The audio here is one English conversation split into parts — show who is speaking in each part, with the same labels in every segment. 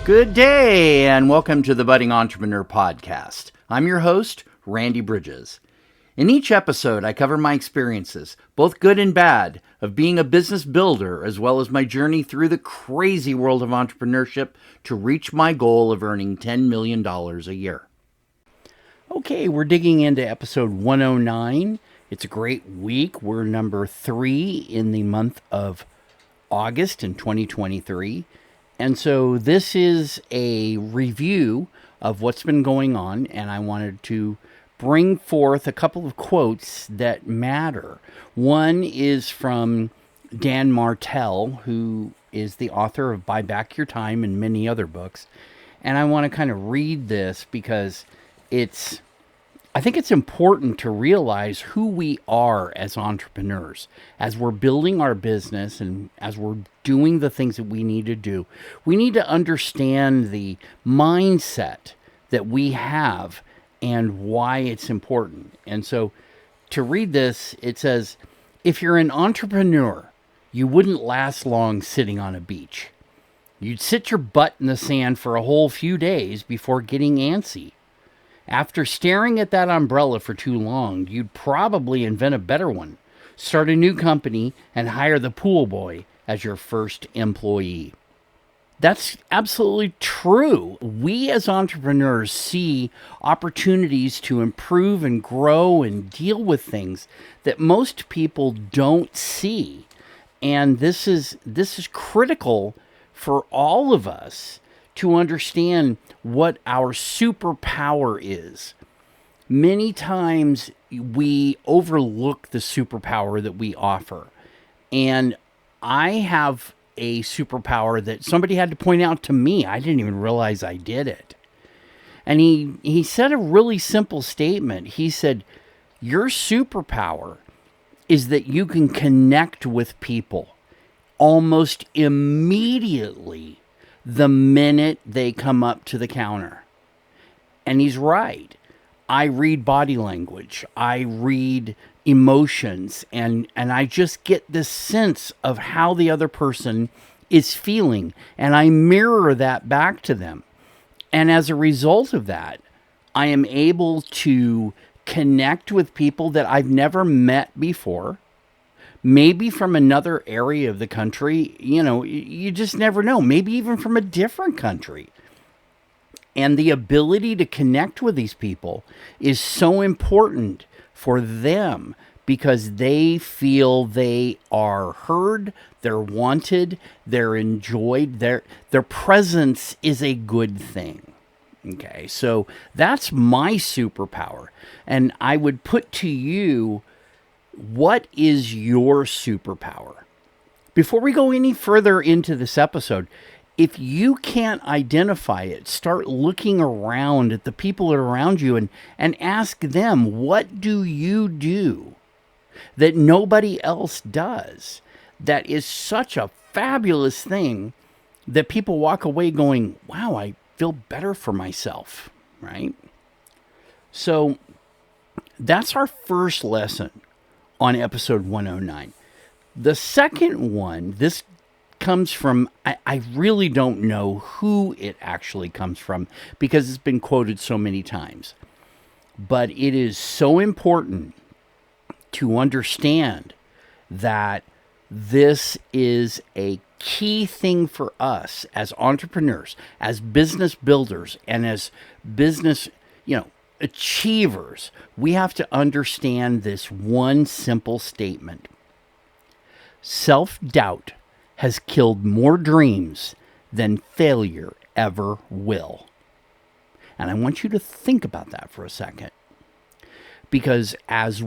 Speaker 1: Good day, and welcome to the Budding Entrepreneur Podcast. I'm your host, Randy Bridges. In each episode, I cover my experiences, both good and bad, of being a business builder, as well as my journey through the crazy world of entrepreneurship to reach my goal of earning $10 million a year. Okay, we're digging into episode 109. It's a great week. We're number 3 in the month of August in 2023. And so this is a review of what's been going on, and I wanted to bring forth a couple of quotes that matter. One is from Dan Martell, who is the author of Buy Back Your Time and many other books. And I want to kind of read this because I think it's important to realize who we are as entrepreneurs. As we're building our business and as we're doing the things that we need to do, we need to understand the mindset that we have and why it's important. And so to read this, it says, if you're an entrepreneur, you wouldn't last long sitting on a beach. You'd sit your butt in the sand for a whole few days before getting antsy. After staring at that umbrella for too long, you'd probably invent a better one, start a new company, and hire the pool boy as your first employee. That's absolutely true. We as entrepreneurs see opportunities to improve and grow and deal with things that most people don't see. And this is critical for all of us to understand what our superpower is. Many times we overlook the superpower that we offer. And I have a superpower that somebody had to point out to me. I didn't even realize I did it. And he said a really simple statement. He said, your superpower is that you can connect with people almost immediately the minute they come up to the counter. And he's right. I read body language. I read emotions. And I just get this sense of how the other person is feeling. And I mirror that back to them. And as a result of that, I am able to connect with people that I've never met before. Maybe from another area of the country, you just never know. Maybe even from a different country. And the ability to connect with these people is so important for them because they feel they are heard, they're wanted, they're enjoyed, their presence is a good thing. Okay, so that's my superpower. And I would put to you, what is your superpower? Before we go any further into this episode, if you can't identify it, start looking around at the people that are around you and ask them, what do you do that nobody else does? That is such a fabulous thing that people walk away going, wow, I feel better for myself, right? So that's our first lesson on episode 109. The second one, this comes from, I really don't know who it actually comes from because it's been quoted so many times. But it is so important to understand that this is a key thing for us as entrepreneurs, as business builders, and as business, achievers. We have to understand this one simple statement. Self-doubt has killed more dreams than failure ever will. And I want you to think about that for a second. Because as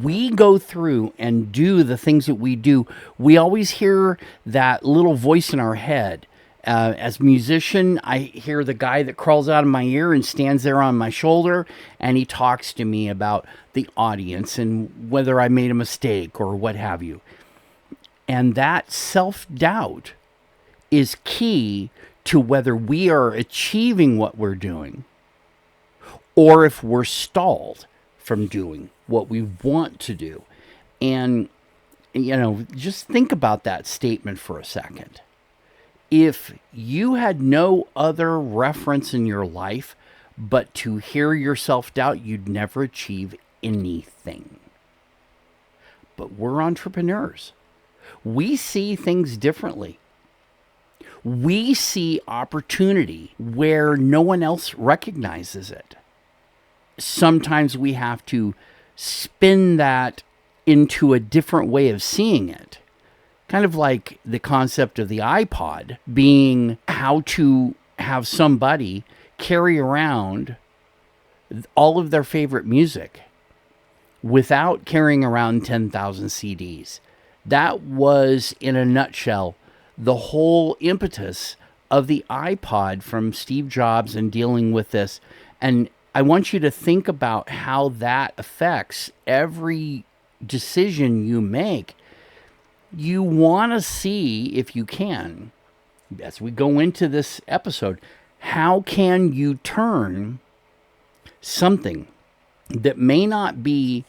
Speaker 1: we go through and do the things that we do, we always hear that little voice in our head. As a musician, I hear the guy that crawls out of my ear and stands there on my shoulder, and he talks to me about the audience and whether I made a mistake or what have you. And that self-doubt is key to whether we are achieving what we're doing or if we're stalled from doing what we want to do. And, just think about that statement for a second. If you had no other reference in your life but to hear your self-doubt, you'd never achieve anything. But we're entrepreneurs. We see things differently. We see opportunity where no one else recognizes it. Sometimes we have to spin that into a different way of seeing it. Kind of like the concept of the iPod being how to have somebody carry around all of their favorite music without carrying around 10,000 CDs. That was, in a nutshell, the whole impetus of the iPod from Steve Jobs and dealing with this. And I want you to think about how that affects every decision you make. You want to see, if you can, as we go into this episode, how can you turn something that may not be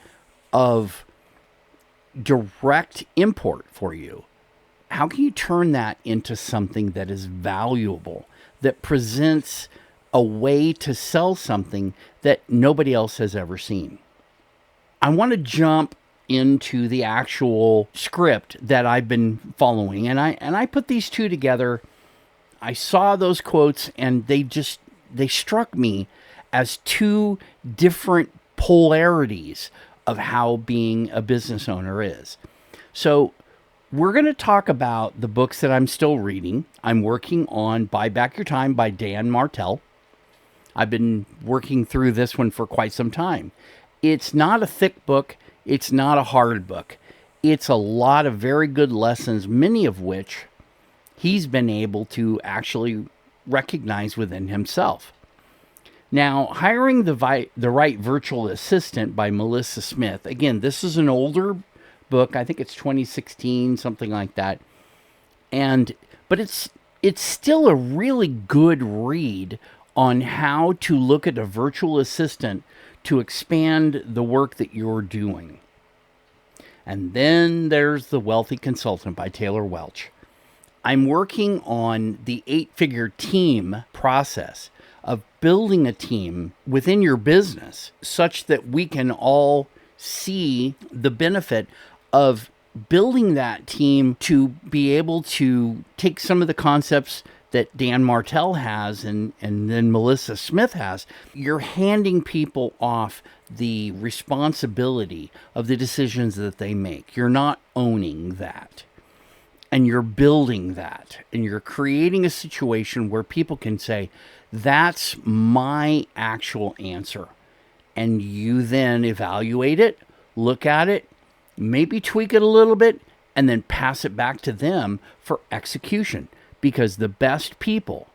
Speaker 1: of direct import for you, how can you turn that into something that is valuable, that presents a way to sell something that nobody else has ever seen? I want to jump into the actual script that I've been following, and I put these two together. I saw those quotes, and they struck me as two different polarities of how being a business owner is. So we're going to talk about the books that I'm still reading. I'm working on Buy Back Your Time by Dan Martell. I've been working through this one for quite some time. It's not a thick book. It's not a hard book. It's a lot of very good lessons, many of which he's been able to actually recognize within himself. Now, Hiring the Right Virtual Assistant by Melissa Smith. Again, this is an older book. I think it's 2016, something like that. But it's still a really good read on how to look at a virtual assistant to expand the work that you're doing. And then there's The Wealthy Consultant by Taylor Welch. I'm working on the 8-figure team process of building a team within your business such that we can all see the benefit of building that team to be able to take some of the concepts that Dan Martell has and then Melissa Smith has. You're handing people off the responsibility of the decisions that they make. You're not owning that. And you're building that. And you're creating a situation where people can say, that's my actual answer. And you then evaluate it, look at it, maybe tweak it a little bit, and then pass it back to them for execution. Because the best people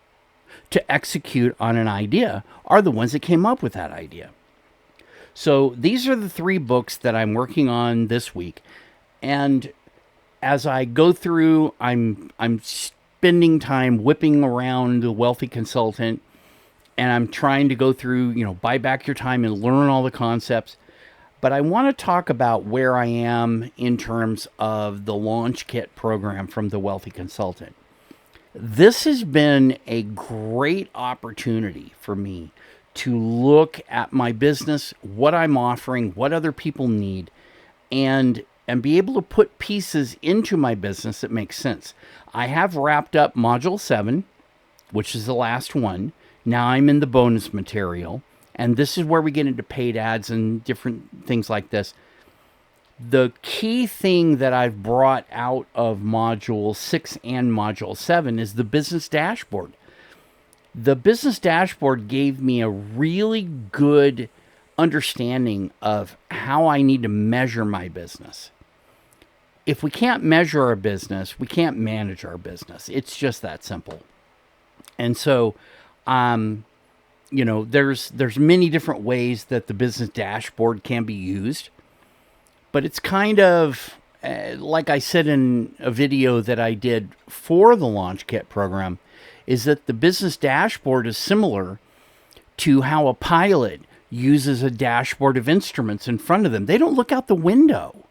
Speaker 1: to execute on an idea are the ones that came up with that idea. So these are the 3 books that I'm working on this week. And as I go through, I'm spending time whipping around The Wealthy Consultant, and I'm trying to go through, Buy Back Your Time and learn all the concepts. But I want to talk about where I am in terms of the LaunchKit program from The Wealthy Consultant. This has been a great opportunity for me to look at my business, what I'm offering, what other people need, and be able to put pieces into my business that make sense. I have wrapped up Module 7, which is the last one. Now I'm in the bonus material, and this is where we get into paid ads and different things like this. The key thing that I've brought out of Module 6 and Module 7 is the business dashboard. The business dashboard gave me a really good understanding of how I need to measure my business. If we can't measure our business, we can't manage our business. It's just that simple. And so, there's many different ways that the business dashboard can be used. But it's kind of, like I said in a video that I did for the LaunchKit program, is that the business dashboard is similar to how a pilot uses a dashboard of instruments in front of them. They don't look out the window.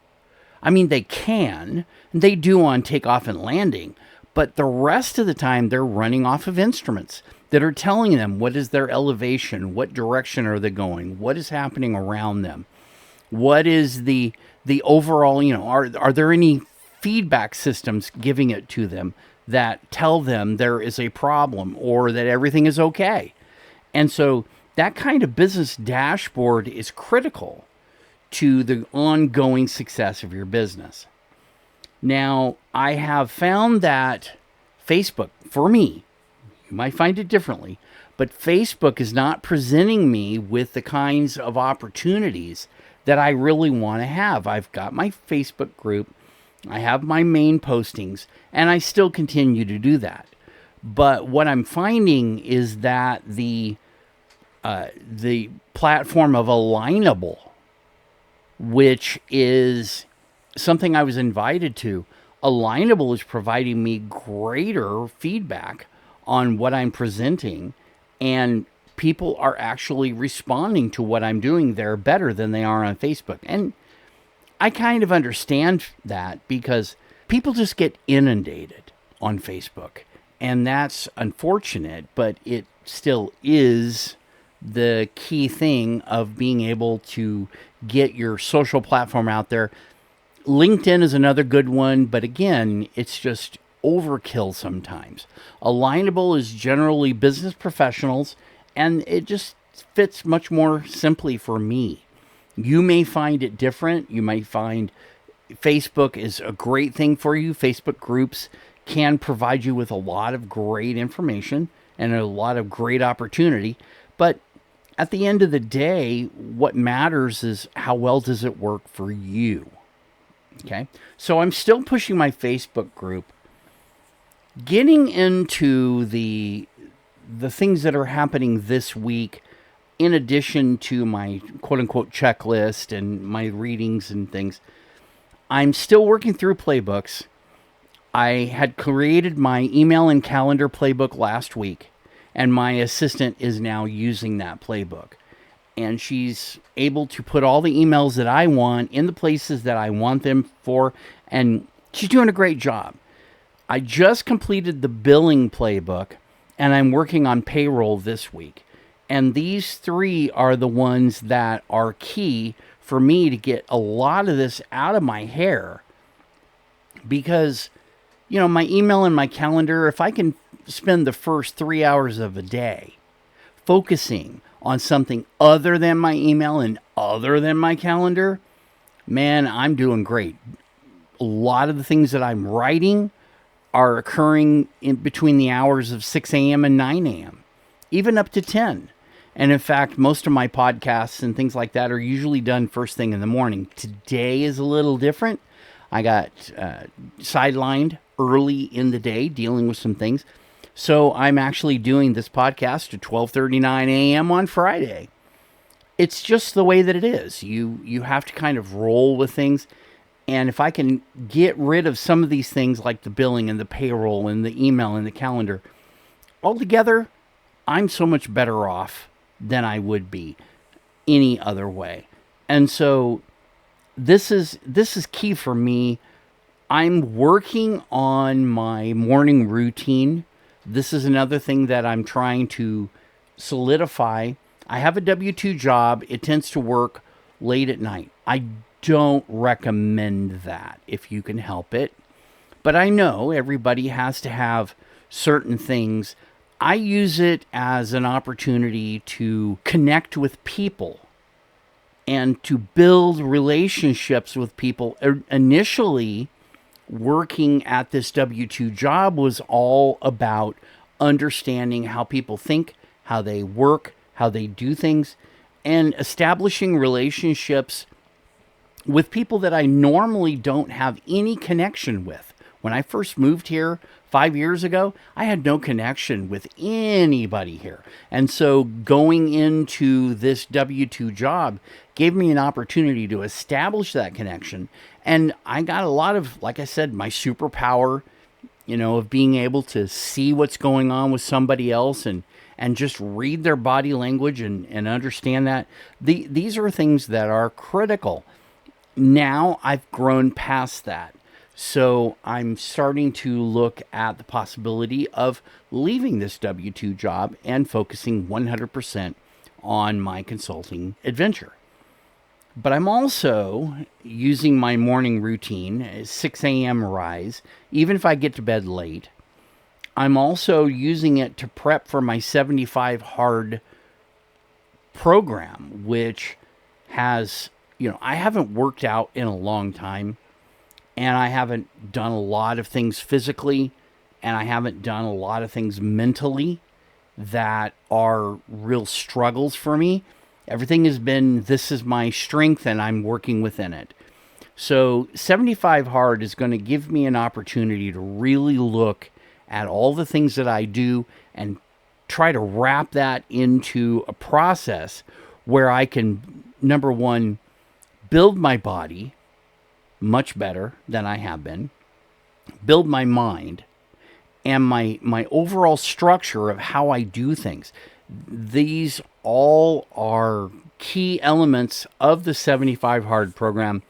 Speaker 1: I mean, they can, and they do on takeoff and landing, But the rest of the time, they're running off of instruments that are telling them what is their elevation, what direction are they going, what is happening around them, what is the overall, are there any feedback systems giving it to them that tell them there is a problem or that everything is okay. And so that kind of business dashboard is critical to the ongoing success of your business. Now, I have found that Facebook, for me, you might find it differently, but Facebook is not presenting me with the kinds of opportunities that I really want to have. I've got my Facebook group, I have my main postings, and I still continue to do that. But what I'm finding is that the platform of Alignable, which is something I was invited to, Alignable is providing me greater feedback on what I'm presenting, and people are actually responding to what I'm doing there better than they are on Facebook. And I kind of understand that because people just get inundated on Facebook, and that's unfortunate, but it still is the key thing of being able to get your social platform out there. LinkedIn is another good one, but again, it's just overkill sometimes. Alignable is generally business professionals, and it just fits much more simply for me. You may find it different. You might find Facebook is a great thing for you. Facebook groups can provide you with a lot of great information and a lot of great opportunity. But at the end of the day, what matters is how well does it work for you? Okay, so I'm still pushing my Facebook group, getting into the things that are happening this week, in addition to my quote-unquote checklist and my readings and things. I'm still working through playbooks. I had created my email and calendar playbook last week, and my assistant is now using that playbook. And she's able to put all the emails that I want in the places that I want them for, and she's doing a great job. I just completed the billing playbook, and I'm working on payroll this week. And these three are the ones that are key for me to get a lot of this out of my hair. Because, my email and my calendar, if I can spend the first 3 hours of a day focusing on something other than my email and other than my calendar, man, I'm doing great. A lot of the things that I'm writing are occurring in between the hours of 6 a.m. and 9 a.m., even up to 10. And in fact, most of my podcasts and things like that are usually done first thing in the morning. Today is a little different. I got sidelined early in the day dealing with some things. So I'm actually doing this podcast at 12:39 a.m. on Friday. It's just the way that it is. You have to kind of roll with things. And if I can get rid of some of these things like the billing and the payroll and the email and the calendar, altogether, I'm so much better off than I would be any other way. And so this is key for me. I'm working on my morning routine. This is another thing that I'm trying to solidify. I have a W-2 job. It tends to work late at night. I don't recommend that if you can help it. But I know everybody has to have certain things. I use it as an opportunity to connect with people and to build relationships with people. Initially, working at this W-2 job was all about understanding how people think, how they work, how they do things, and establishing relationships with people that I normally don't have any connection with. When I first moved here 5 years ago, I had no connection with anybody here. And so going into this W-2 job gave me an opportunity to establish that connection. And I got a lot of, like I said, my superpower, of being able to see what's going on with somebody else and just read their body language and understand that. These are things that are critical. Now I've grown past that. So I'm starting to look at the possibility of leaving this W-2 job and focusing 100% on my consulting adventure. But I'm also using my morning routine, 6 a.m. rise, even if I get to bed late. I'm also using it to prep for my 75 hard program, which has, I haven't worked out in a long time, and I haven't done a lot of things physically, and I haven't done a lot of things mentally that are real struggles for me. Everything has been, this is my strength and I'm working within it. So 75 hard is going to give me an opportunity to really look at all the things that I do and try to wrap that into a process where I can, number one, build my body much better than I have been, build my mind, and my overall structure of how I do things. These all are key elements of the 75 hard program,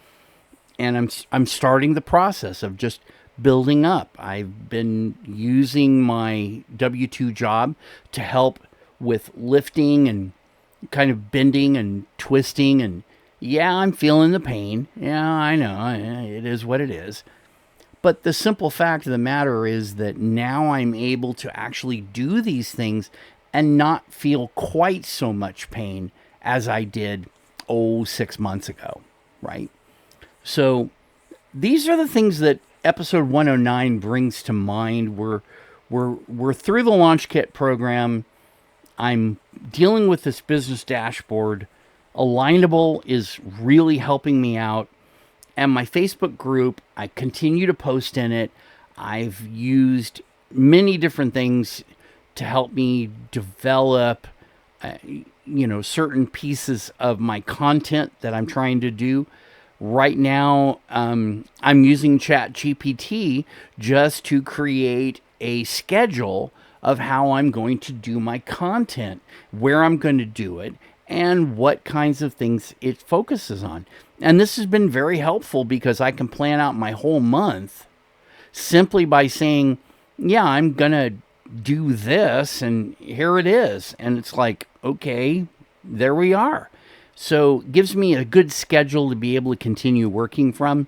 Speaker 1: and I'm starting the process of just building up. I've been using my W-2 job to help with lifting and kind of bending and twisting, and yeah, I'm feeling the pain. Yeah, I know, it is what it is. But the simple fact of the matter is that now I'm able to actually do these things and not feel quite so much pain as I did, 6 months ago, right? So these are the things that episode 109 brings to mind. We're through the LaunchKit program. I'm dealing with this business dashboard. Alignable is really helping me out. And my Facebook group, I continue to post in it. I've used many different things to help me develop, certain pieces of my content that I'm trying to do. Right now, I'm using ChatGPT just to create a schedule of how I'm going to do my content, where I'm going to do it, and what kinds of things it focuses on. And this has been very helpful because I can plan out my whole month simply by saying, yeah, I'm going to do this, and here it is. And it's like, okay, there we are. So it gives me a good schedule to be able to continue working from.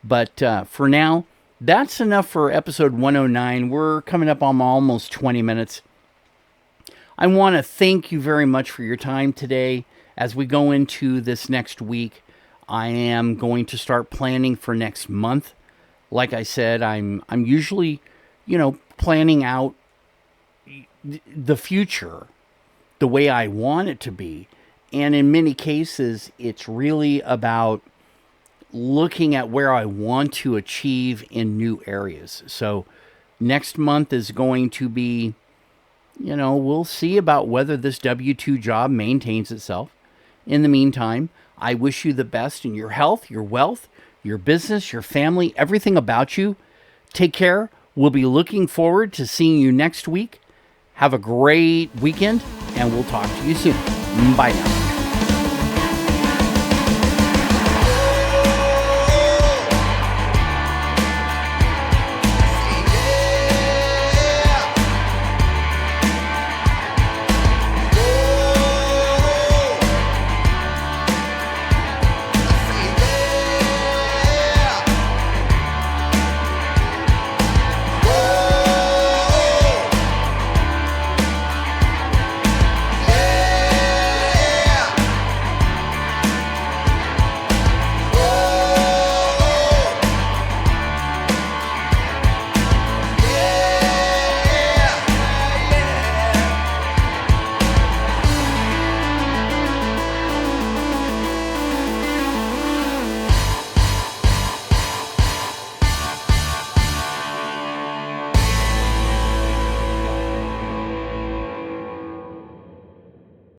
Speaker 1: But for now, that's enough for episode 109. We're coming up on almost 20 minutes. I want to thank you very much for your time today. As we go into this next week, I am going to start planning for next month. Like I said, I'm usually, planning out the future the way I want it to be. And in many cases, it's really about looking at where I want to achieve in new areas. So next month is going to be, we'll see about whether this W-2 job maintains itself. In the meantime, I wish you the best in your health, your wealth, your business, your family, everything about you. Take care. We'll be looking forward to seeing you next week. Have a great weekend, and we'll talk to you soon. Bye now.